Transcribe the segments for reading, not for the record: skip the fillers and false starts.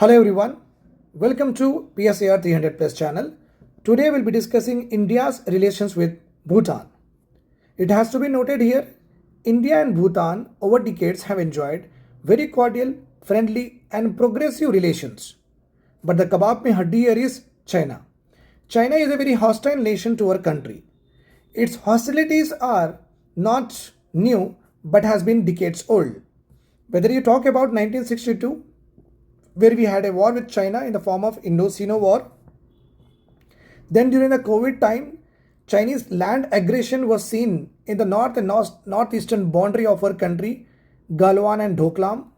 Hello everyone, welcome to PSAR 300 Plus channel. Today we'll be discussing India's relations with Bhutan. It has to be noted here, India and Bhutan over decades have enjoyed very cordial, friendly and progressive relations. But the kebab mein haddi here is China. China is a very hostile nation to our country. Its hostilities are not new but has been decades old. Whether you talk about 1962, where we had a war with China in the form of Indo-Sino War. Then during the COVID time, Chinese land aggression was seen in the north and northeastern boundary of our country, Galwan and Doklam.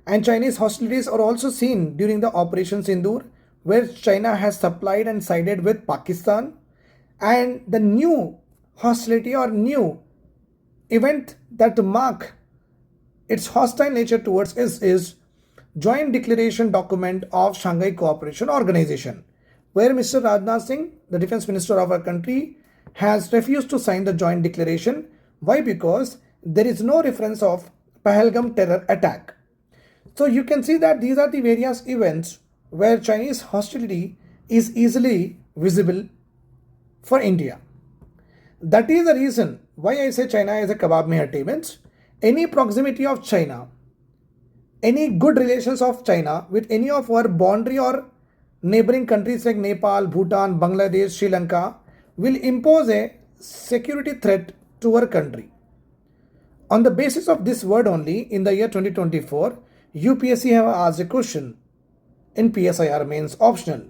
And Chinese hostilities are also seen during the Operation Sindoor, where China has supplied and sided with Pakistan. And the new hostility or new event that mark its hostile nature towards us is Joint Declaration document of Shanghai Cooperation Organization, where Mr. Rajnath Singh, the Defense Minister of our country, has refused to sign the joint declaration. Why? Because there is no reference of Pahalgam terror attack. So you can see that these are the various events where Chinese hostility is easily visible for India. That is the reason why I say China is a kebab mein hatti, means any proximity of China, any good relations of China with any of our boundary or neighboring countries like Nepal, Bhutan, Bangladesh, Sri Lanka will impose a security threat to our country. On the basis of this word only, in the year 2024, UPSC have asked a question in PSIR mains optional.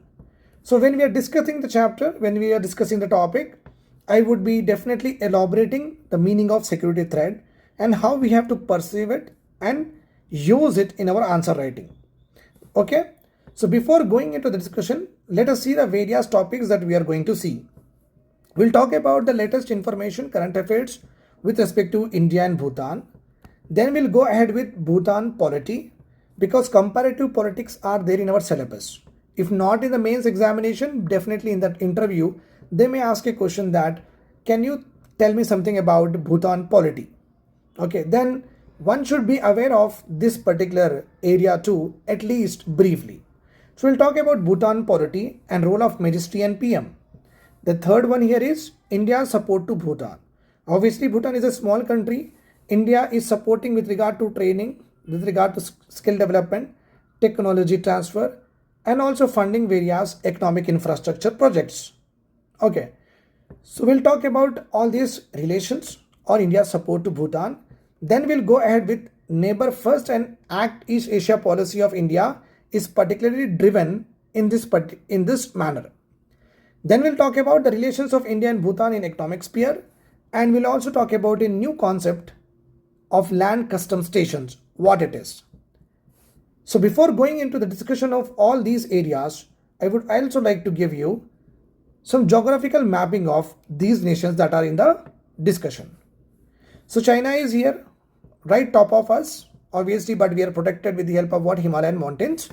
So when we are discussing the chapter, when we are discussing the topic, I would be definitely elaborating the meaning of security threat and how we have to perceive it and use it in our answer writing. Okay, so before going into the discussion, let us see the various topics that we are going to see. We'll talk about the latest information, current affairs with respect to India and Bhutan. Then we'll go ahead with Bhutan polity, because comparative politics are there in our syllabus. If not in the mains examination, definitely in that interview, they may ask a question that, can you tell me something about Bhutan polity? Okay, then one should be aware of this particular area too, at least briefly. So we'll talk about Bhutan polity and role of Ministry and PM. The third one here is India's support to Bhutan. Obviously, Bhutan is a small country. India is supporting with regard to training, with regard to skill development, technology transfer, and also funding various economic infrastructure projects. Okay, so we'll talk about all these relations or India's support to Bhutan. Then we'll go ahead with Neighbor First and Act East Asia policy of India is particularly driven in this manner. Then we'll talk about the relations of India and Bhutan in economic sphere, and we'll also talk about a new concept of land custom stations, what it is. So before going into the discussion of all these areas, I would also like to give you some geographical mapping of these nations that are in the discussion. So China is here, right top of us, obviously, but we are protected with the help of what? Himalayan mountains.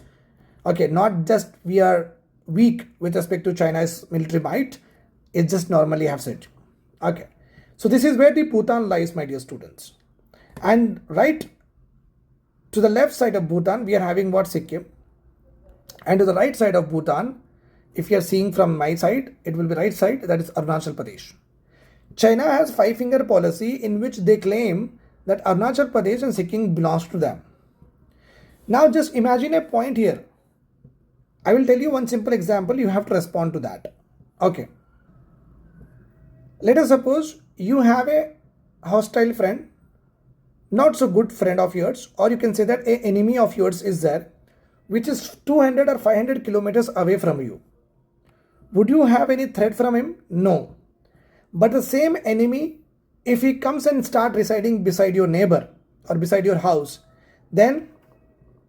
Okay, not just we are weak with respect to China's military might, it just normally have said. Okay, so this is where the Bhutan lies, my dear students. And right to the left side of Bhutan, we are having what? Sikkim. And to the right side of Bhutan, if you are seeing from my side, it will be right side, that is Arunachal Pradesh. China has five-finger policy in which they claim that Arunachal Pradesh and Sikkim belongs to them. Now just imagine a point here. I will tell you one simple example, you have to respond to that. Okay. Let us suppose you have a hostile friend, not so good friend of yours, or you can say that an enemy of yours is there, which is 200 or 500 kilometers away from you. Would you have any threat from him? No. But the same enemy, if he comes and start residing beside your neighbor or beside your house, then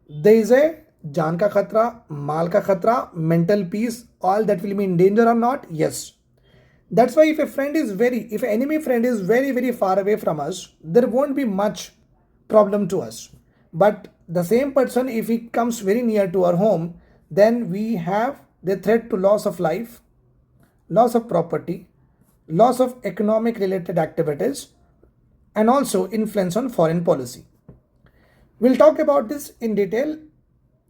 there is a jaan ka khatra, mal ka khatra, mental peace, all that will be in danger or not? Yes. That's why if an enemy friend is very, very far away from us, there won't be much problem to us. But the same person, if he comes very near to our home, then we have the threat to loss of life, loss of property, loss of economic related activities, and also influence on foreign policy. We'll talk about this in detail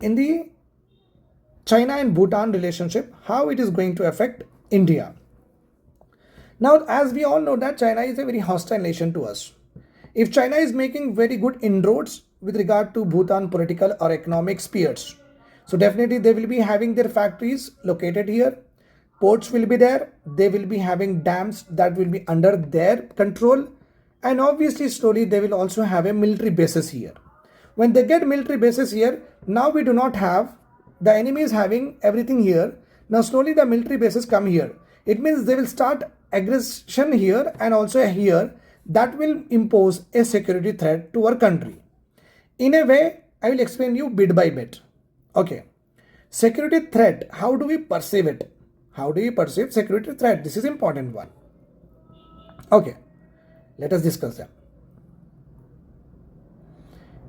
in the China and Bhutan relationship, how it is going to affect India. Now, as we all know that China is a very hostile nation to us. If China is making very good inroads with regard to Bhutan political or economic spheres, so definitely they will be having their factories located here, ports will be there, they will be having dams that will be under their control, and obviously slowly they will also have a military bases here. When they get military bases here, now we do not have, the enemy is having everything here. Now slowly the military bases come here. It means they will start aggression here and also here, that will impose a security threat to our country. In a way, I will explain you bit by bit. Okay. Security threat, how do we perceive it? How do we perceive security threat? This is important one. Okay. Let us discuss them.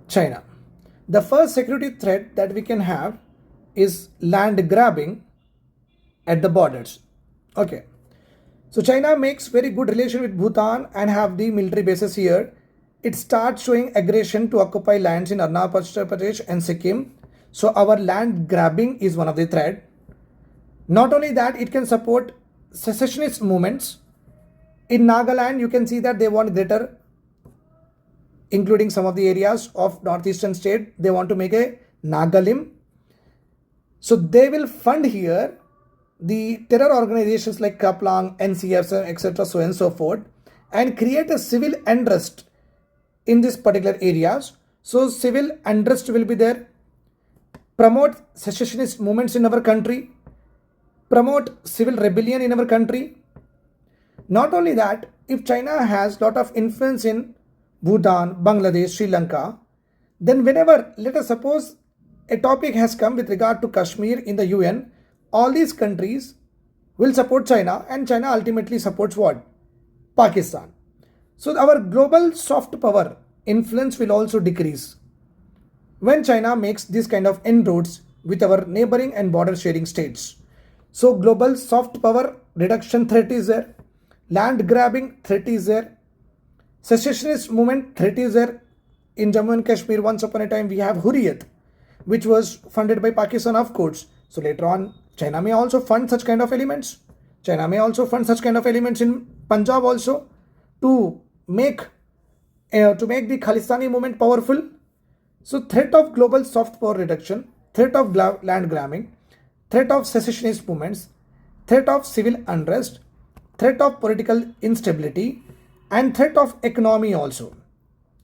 China. The first security threat that we can have is land grabbing at the borders. Okay. So China makes very good relation with Bhutan and have the military bases here. It starts showing aggression to occupy lands in Arunachal Pradesh and Sikkim. So our land grabbing is one of the threat. Not only that, it can support secessionist movements. In Nagaland, you can see that they want greater, including some of the areas of northeastern state, they want to make a Nagalim. So they will fund here the terror organizations like Kaplang, NCF, etc., so and so forth, and create a civil unrest in this particular areas. So civil unrest will be there, promote secessionist movements in our country, promote civil rebellion in our country. Not only that, if China has lot of influence in Bhutan, Bangladesh, Sri Lanka, then whenever, let us suppose a topic has come with regard to Kashmir in the UN, all these countries will support China, and China ultimately supports what? Pakistan. So our global soft power influence will also decrease when China makes this kind of inroads with our neighboring and border sharing states. So global soft power reduction threat is there, land grabbing threat is there, secessionist movement threat is there. In Jammu and Kashmir, once upon a time we have Hurriyat, which was funded by Pakistan, of course. So later on, China may also fund such kind of elements. China may also fund such kind of elements in Punjab also to make the Khalistani movement powerful. So threat of global soft power reduction, threat of land grabbing, threat of secessionist movements, threat of civil unrest, threat of political instability, and threat of economy also.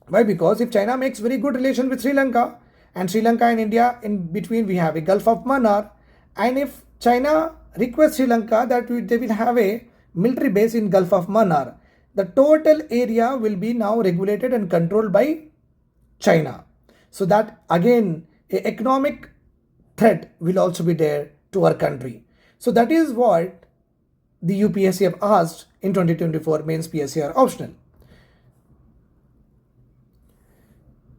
Why? Because if China makes very good relation with Sri Lanka, and Sri Lanka and India, in between we have a Gulf of Mannar, and if China requests Sri Lanka that they will have a military base in Gulf of Mannar, the total area will be now regulated and controlled by China. So that again, a economic threat will also be there to our country. So that is what the UPSC have asked in 2024 mains PSC are optional.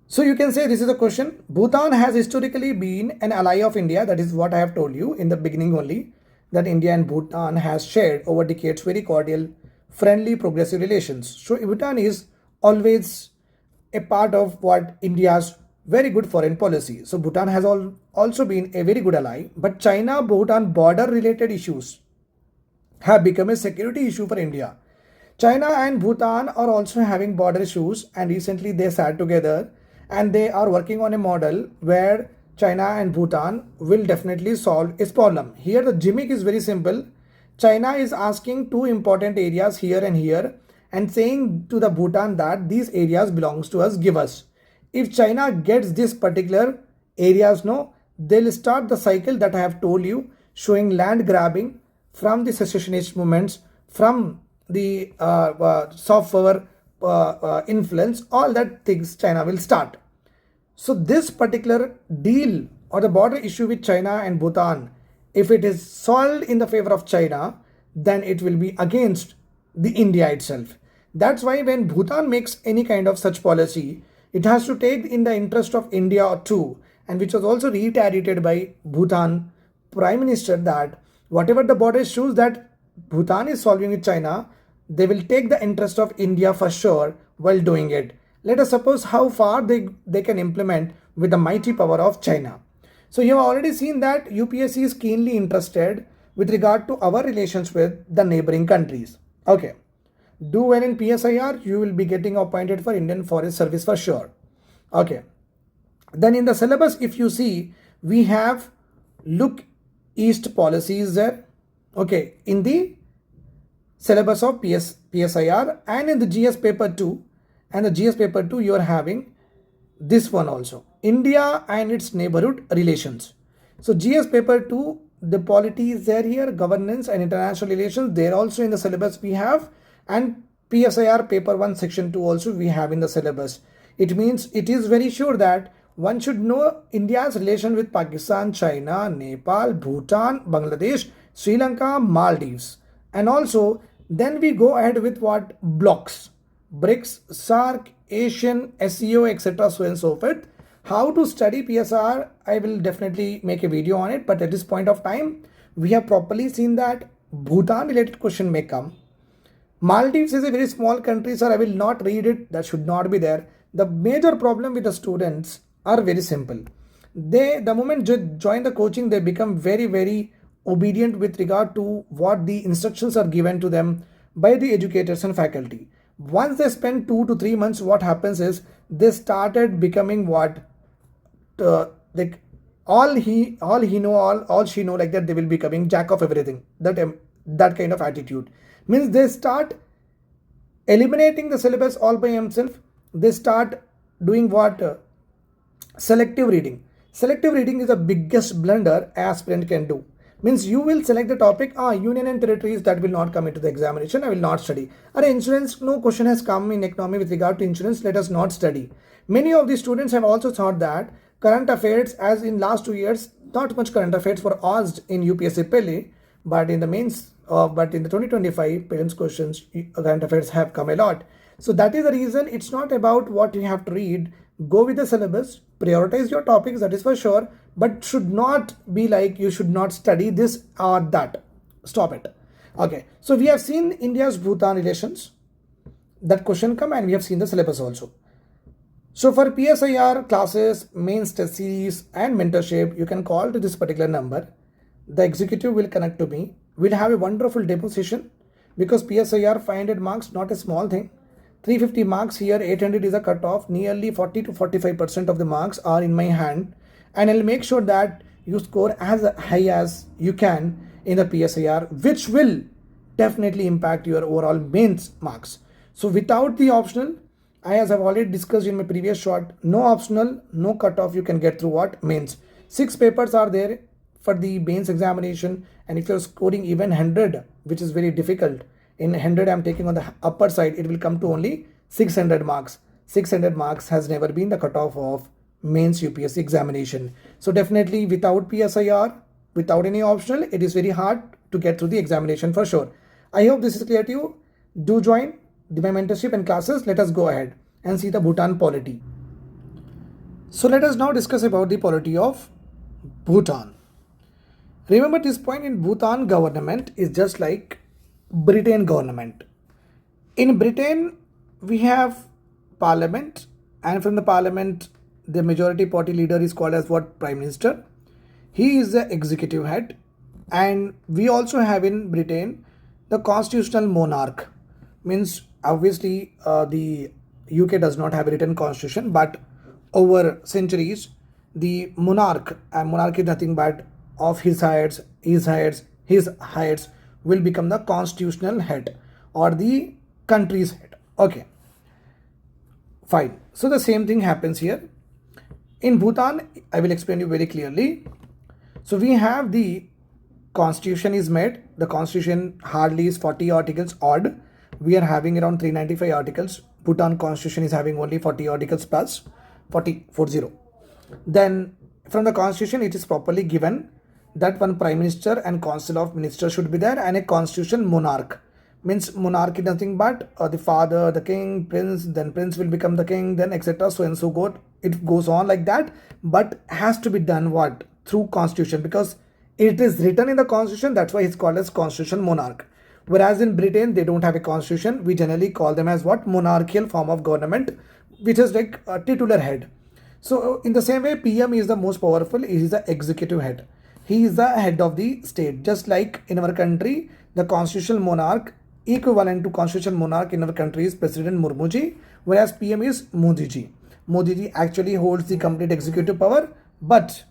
So you can say this is a question. Bhutan has historically been an ally of India. That is what I have told you in the beginning only, that India and Bhutan has shared over decades very cordial, friendly, progressive relations. So Bhutan is always a part of what India's very good foreign policy. So Bhutan has also been a very good ally, but China-Bhutan border related issues have become a security issue for India. China and Bhutan are also having border issues, and recently they sat together and they are working on a model where China and Bhutan will definitely solve its problem. Here the gimmick is very simple. China is asking two important areas here and saying to the Bhutan that these areas belongs to us, give us. If China gets this particular areas, no, they'll start the cycle that I have told you, showing land grabbing from the secessionist movements, from the soft power influence, all that things China will start. So this particular deal or the border issue with China and Bhutan, if it is solved in the favor of China, then it will be against the India itself. That's why when Bhutan makes any kind of such policy, it has to take in the interest of India too, and which was also reiterated by Bhutan Prime Minister, that whatever the border issues that Bhutan is solving with China, they will take the interest of India for sure while doing it. Let us suppose how far they can implement with the mighty power of China. So you have already seen that UPSC is keenly interested with regard to our relations with the neighboring countries. Okay. Do well in PSIR, you will be getting appointed for Indian Forest Service for sure. Okay. Then in the syllabus, if you see, we have look east policies there. Okay. In the syllabus of PSIR and in the GS paper 2 and the GS paper 2 you are having this one also, India and its neighborhood relations. So GS paper 2, the polity is there here, governance and international relations, there also in the syllabus we have, and PSIR paper 1 section 2 also we have in the syllabus. It means it is very sure that one should know India's relation with Pakistan, China, Nepal, Bhutan, Bangladesh, Sri Lanka, Maldives. And also then we go ahead with what? Blocks. BRICS, SAARC, Asian, SEO, etc. so and so forth. How to study PSR, I will definitely make a video on it, but at this point of time, we have properly seen that Bhutan related question may come. Maldives is a very small country, sir. I will not read it. That should not be there. The major problem with the students are very simple. They, the moment they join the coaching, they become very obedient with regard to what the instructions are given to them by the educators and faculty. Once they spend 2 to 3 months, what happens is they started becoming what? Like all she know, like that they will be becoming jack of everything. That kind of attitude means they start eliminating the syllabus all by themselves. They start doing what? Selective reading. Selective reading is the biggest blunder aspirant can do. Means you will select the topic, union and territories, that will not come into the examination, I will not study. Insurance, no question has come in economy with regard to insurance, let us not study. Many of the students have also thought that current affairs, as in last 2 years, not much current affairs were asked in UPSC Pele, but in the mains, but in the 2025 parents questions, current affairs have come a lot. So that is the reason it's not about what you have to read. Go with the syllabus, prioritize your topics, that is for sure, but should not be like you should not study this or that. Stop it. Okay, so we have seen India's Bhutan relations. That question come and we have seen the syllabus also. So for PSIR classes, mains test series and mentorship, you can call to this particular number. The executive will connect to me. We'll have a wonderful demo session because PSIR 500 marks, not a small thing. 350 marks here, 800 is a cutoff. Nearly 40 to 45% of the marks are in my hand, and I'll make sure that you score as high as you can in the PSIR, which will definitely impact your overall mains marks. So without the optional, as I've already discussed in my previous shot, no optional, no cutoff you can get through what? Mains. 6 papers are there for the mains examination, and if you're scoring even 100, which is very difficult, in 100 I'm taking on the upper side, it will come to only 600 marks. 600 marks has never been the cutoff of mains UPSC examination. So definitely without PSIR, without any optional, it is very hard to get through the examination for sure. I hope this is clear to you. Do join my mentorship and classes. Let us go ahead and see the Bhutan polity. So let us now discuss about the polity of Bhutan. Remember this point, in Bhutan government is just like Britain government. In Britain, we have parliament, and from the parliament, the majority party leader is called as what? Prime Minister. He is the executive head, and we also have in Britain the constitutional monarch. Means obviously the UK does not have a written constitution, but over centuries, the monarch, and monarch is nothing but of his heights will become the constitutional head or the country's head. Okay, fine. So the same thing happens here. In Bhutan, I will explain you very clearly. So we have the constitution is made. The constitution hardly is 40 articles odd. We are having around 395 articles. Bhutan constitution is having only 40 articles plus 40. Then from the constitution, it is properly given that one prime minister and council of ministers should be there, and a constitutional monarch. Means monarch is nothing but the father, the king, prince, then prince will become the king, then etc. so and so go. It goes on like that, but has to be done what? Through constitution, because it is written in the constitution. That's why it's called as constitutional monarch. Whereas in Britain, they don't have a constitution. We generally call them as what? Monarchical form of government, which is like a titular head. So in the same way, PM is the most powerful. He is the executive head. He is the head of the state. Just like in our country, the constitutional monarch, equivalent to constitutional monarch in our country is President Murmuji, whereas PM is Modiji. Modiji actually holds the complete executive power, but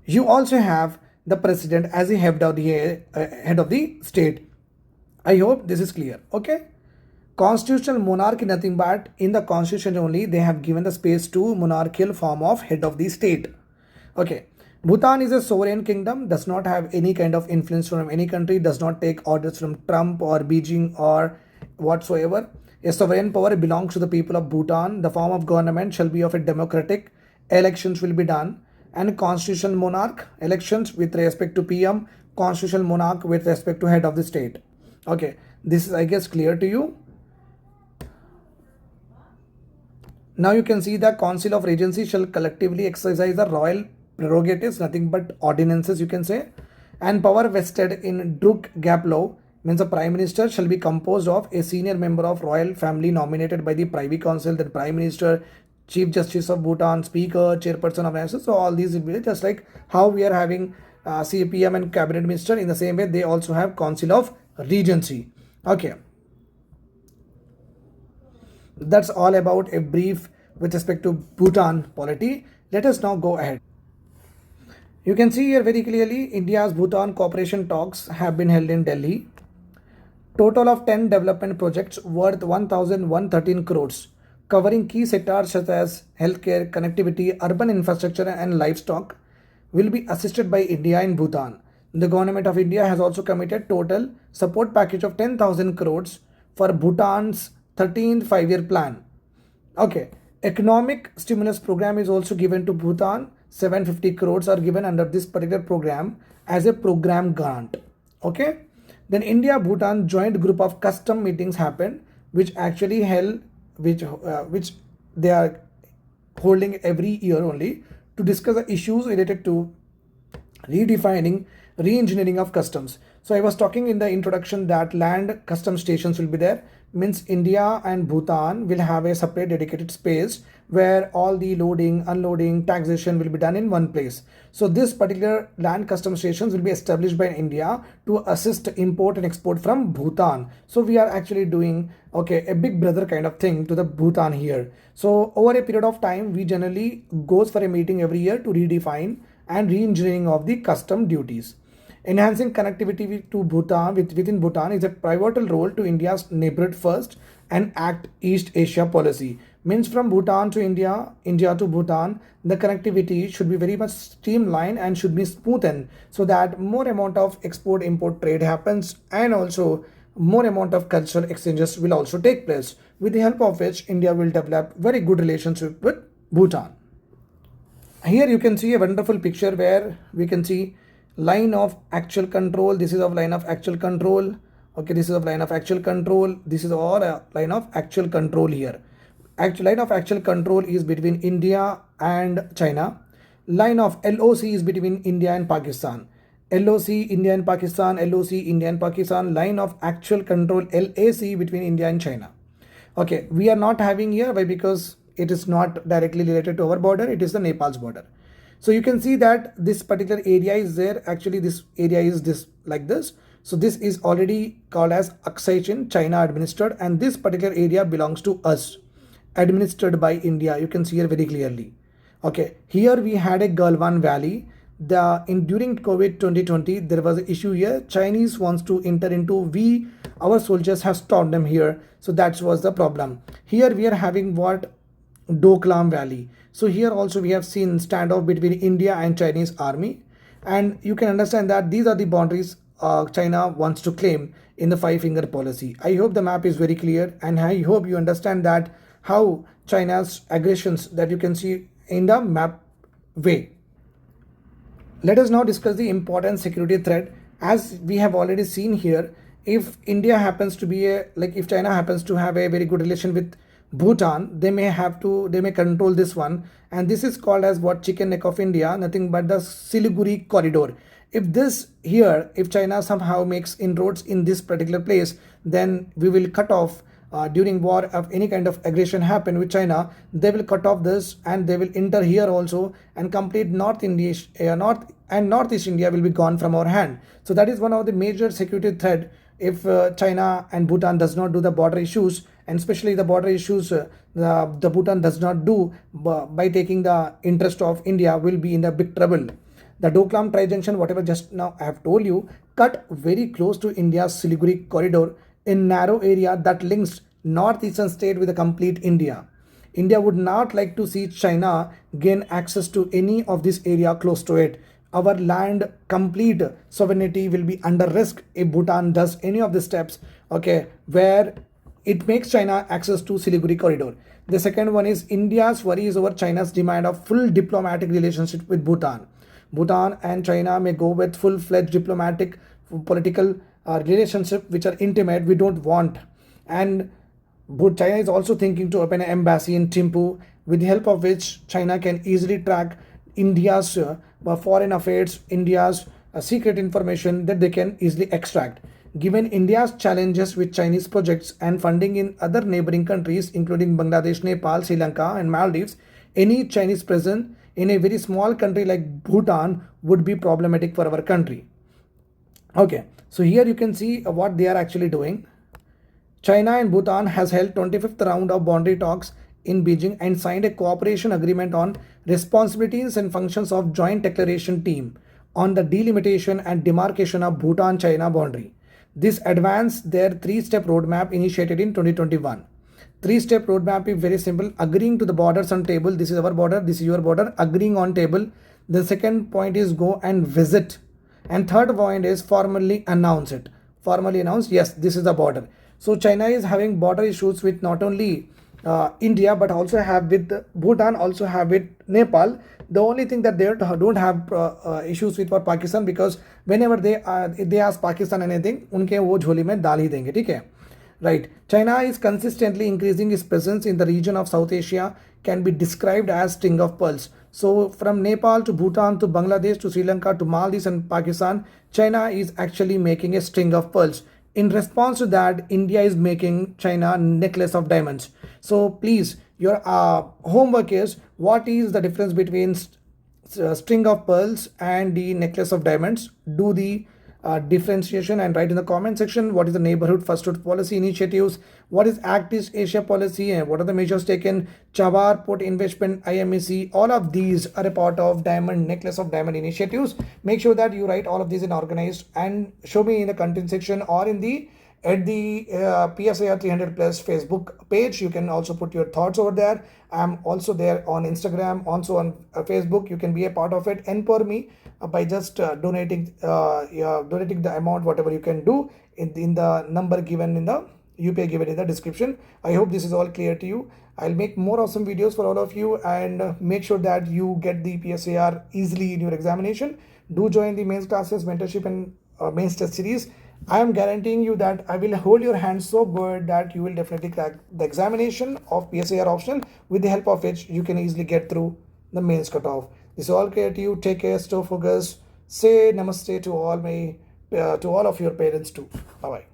you also have the president as the head of the state. I hope this is clear. Okay. Constitutional monarchy nothing but in the constitution only they have given the space to monarchical form of head of the state. Okay. Bhutan is a sovereign kingdom, does not have any kind of influence from any country, does not take orders from Trump or Beijing or whatsoever. A sovereign power belongs to the people of Bhutan. The form of government shall be of a democratic. Elections will be done. And constitutional monarch elections with respect to PM, constitutional monarch with respect to head of the state. Okay, this is I guess clear to you. Now you can see the Council of Regency shall collectively exercise the royal prerogatives, nothing but ordinances you can say, and power vested in Druk Gap law means the Prime Minister shall be composed of a senior member of royal family nominated by the Privy Council, the Prime Minister, Chief Justice of Bhutan, Speaker, Chairperson of National. So all these will be just like how we are having CPM and Cabinet Minister. In the same way, they also have Council of Regency. Okay. That's all about a brief with respect to Bhutan polity. Let us now go ahead. You can see here very clearly India's Bhutan cooperation talks have been held in Delhi. Total of 10 development projects worth 1,113 crores covering key sectors such as healthcare, connectivity, urban infrastructure and livestock will be assisted by India in Bhutan. The government of India has also committed total support package of 10,000 crores for Bhutan's 13th 5-year plan. Okay, economic stimulus program is also given to Bhutan. 750 crores are given under this particular program as a program grant. Okay, then India Bhutan joint group of custom meetings happened, which actually held which they are holding every year only to discuss the issues related to redefining re-engineering of customs. So I was talking in the introduction that land custom stations will be there, means India and Bhutan will have a separate dedicated space where all the loading, unloading, taxation will be done in one place. So this particular land custom stations will be established by India to assist import and export from Bhutan. So we are actually doing a big brother kind of thing to the Bhutan here. So over a period of time, we generally goes for a meeting every year to redefine and re-engineering of the custom duties. Enhancing connectivity to Bhutan within Bhutan is a pivotal role to India's neighborhood first and Act East Asia policy. Means from Bhutan to India, India to Bhutan, the connectivity should be very much streamlined and should be smoothened so that more amount of export import trade happens and also more amount of cultural exchanges will also take place, with the help of which India will develop very good relationship with Bhutan. Here you can see a wonderful picture where we can see line of actual control. This is of line of actual control. Okay, this is of line of actual control. This is all a line of actual control here. Actual line of actual control is between India and China. Line of LOC is between India and Pakistan. LOC India and Pakistan, LOC India and Pakistan. Line of actual control LAC between India and China. Okay, we are not having here. Why? Because it is not directly related to our border. It is the Nepal's border. So you can see that this particular area is there. Actually, this area is this like this. So this is already called as Aksai Chin, China administered, and this particular area belongs to us, administered by India. You can see here very clearly. Okay, here we had a Galwan Valley. During COVID 2020, there was an issue here. Chinese wants to enter into our soldiers have stopped them here. So that was the problem. Here we are having what? Doklam Valley. So here also we have seen standoff between India and Chinese army, and you can understand that these are the boundaries China wants to claim in the five-finger policy. I hope the map is very clear, and I hope you understand that how China's aggressions that you can see in the map way. Let us now discuss the important security threat. As we have already seen here, if India happens to be if China happens to have a very good relation with Bhutan, they may control this one, and this is called as what? Chicken neck of India, nothing but the Siliguri corridor. If China somehow makes inroads in this particular place, then we will cut off during war, of any kind of aggression happen with China, they will cut off this and they will enter here also, and complete North India, North and Northeast India will be gone from our hand. So that is one of the major security threat if China and Bhutan does not do the border issues, and especially the border issues the Bhutan does not do by taking the interest of India, will be in the big trouble. The Doklam Tri-Junction, whatever just now I have told you, cut very close to India's Siliguri corridor in narrow area that links northeastern state with the complete India. India would not like to see China gain access to any of this area close to it. Our land complete sovereignty will be under risk if Bhutan does any of the steps, okay, where it makes China access to Siliguri corridor. The second one is India's worries over China's demand of full diplomatic relationship with Bhutan. Bhutan and China may go with full-fledged diplomatic political relationship which are intimate. We don't want. And China is also thinking to open an embassy in Thimphu, with the help of which China can easily track India's foreign affairs, India's secret information that they can easily extract. Given India's challenges with Chinese projects and funding in other neighboring countries, including Bangladesh, Nepal, Sri Lanka, and Maldives, any Chinese presence in a very small country like Bhutan would be problematic for our country. Okay, so here you can see what they are actually doing. China and Bhutan has held 25th round of boundary talks in Beijing and signed a cooperation agreement on responsibilities and functions of joint declaration team on the delimitation and demarcation of Bhutan-China boundary. This advanced their three-step roadmap initiated in 2021. Three-step roadmap is very simple: agreeing to the borders on table. This is our border, this is your border, agreeing on table. The second point is go and visit. And third point is formally announce it. Formally announce, yes, this is the border. So China is having border issues with not only India, but also have with Bhutan, also have with Nepal. The only thing that they don't have issues with for Pakistan, because whenever they ask Pakistan anything, उनके वो झोली में डाल ही देंगे, ठीक है? Right. China is consistently increasing its presence in the region of South Asia, can be described as string of pearls. So from Nepal to Bhutan to Bangladesh to Sri Lanka to Maldives and Pakistan, China is actually making a string of pearls. In response to that, India is making China necklace of diamonds. So please, your homework is, what is the difference between string of pearls and the necklace of diamonds? Do the differentiation and write in the comment section what is the neighborhood first food policy initiatives, what is Act East Asia policy, and what are the measures taken. Chawar Port Investment, IMEC, all of these are a part of diamond necklace of diamond initiatives. Make sure that you write all of these in organized and show me in the content section or in the PSAR 300 plus Facebook page. You can also put your thoughts over there. I'm also there on Instagram, also on Facebook. You can be a part of it and for me by just donating the amount whatever you can do in the number given in the UPI given in the description. I hope this is all clear to you. I'll make more awesome videos for all of you, and make sure that you get the PSAR easily in your examination. Do join the mains classes, mentorship, and mains test series. I am guaranteeing you that I will hold your hand so good that you will definitely crack the examination of PSAR optional, with the help of which you can easily get through the mains cutoff. This is all clear to you. Take care, stay focused. Say namaste to all of your parents too. Bye bye.